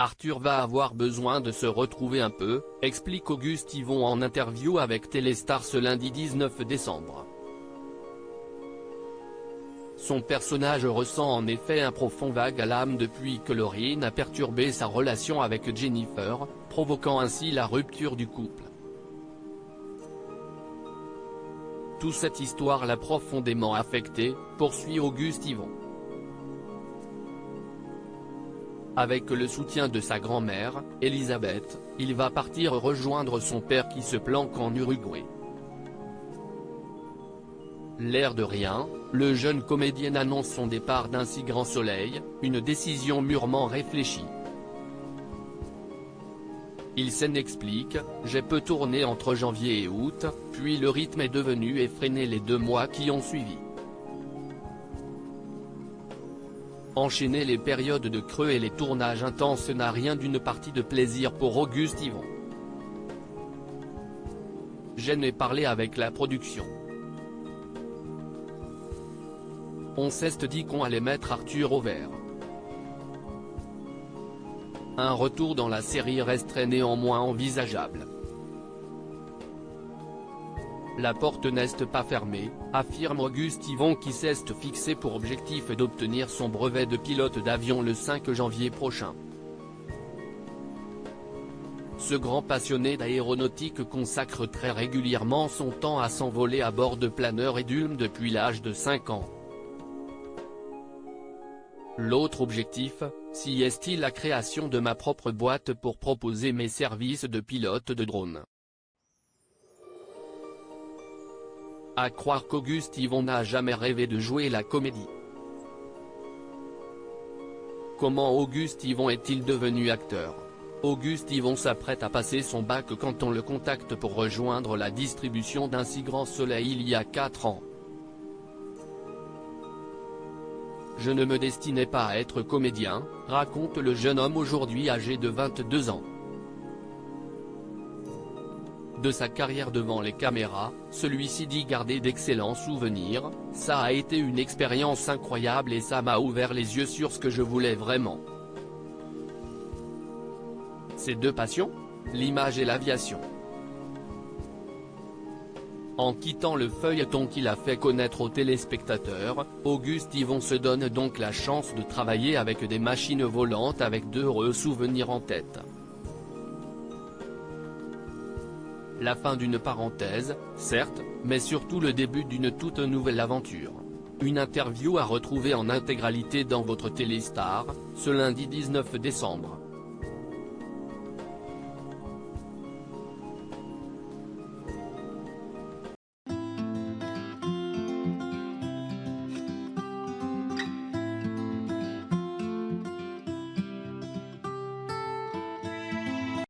Arthur va avoir besoin de se retrouver un peu, explique Auguste Yvon en interview avec Téléstar ce lundi 19 décembre. Son personnage ressent en effet un profond vague à l'âme depuis que Lauryn a perturbé sa relation avec Jennifer, provoquant ainsi la rupture du couple. Toute cette histoire l'a profondément affecté, poursuit Auguste Yvon. Avec le soutien de sa grand-mère, Elisabeth, il va partir rejoindre son père qui se planque en Uruguay. L'air de rien, le jeune comédien annonce son départ d'un si grand soleil, une décision mûrement réfléchie. Il s'en explique, « J'ai peu tourné entre janvier et août, puis le rythme est devenu effréné les 2 mois qui ont suivi. Enchaîner les périodes de creux et les tournages intenses n'a rien d'une partie de plaisir pour Auguste Yvon. J'en ai parlé avec la production. On s'est dit qu'on allait mettre Arthur au vert. Un retour dans la série resterait néanmoins envisageable. La porte n'est pas fermée, affirme Auguste Yvon qui s'est fixé pour objectif d'obtenir son brevet de pilote d'avion le 5 janvier prochain. Ce grand passionné d'aéronautique consacre très régulièrement son temps à s'envoler à bord de planeurs et d'Ulm depuis l'âge de 5 ans. L'autre objectif, si est la création de ma propre boîte pour proposer mes services de pilote de drone. À croire qu'Auguste Yvon n'a jamais rêvé de jouer la comédie. Comment Auguste Yvon est-il devenu acteur? Auguste Yvon s'apprête à passer son bac quand on le contacte pour rejoindre la distribution d'un si grand soleil il y a 4 ans. Je ne me destinais pas à être comédien, raconte le jeune homme aujourd'hui âgé de 22 ans. De sa carrière devant les caméras, celui-ci dit garder d'excellents souvenirs, « Ça a été une expérience incroyable et ça m'a ouvert les yeux sur ce que je voulais vraiment. » Ses 2 passions? L'image et l'aviation. En quittant le feuilleton qu'il a fait connaître aux téléspectateurs, Auguste Yvon se donne donc la chance de travailler avec des machines volantes avec d'heureux souvenirs en tête. La fin d'une parenthèse, certes, mais surtout le début d'une toute nouvelle aventure. Une interview à retrouver en intégralité dans votre Téléstar, ce lundi 19 décembre.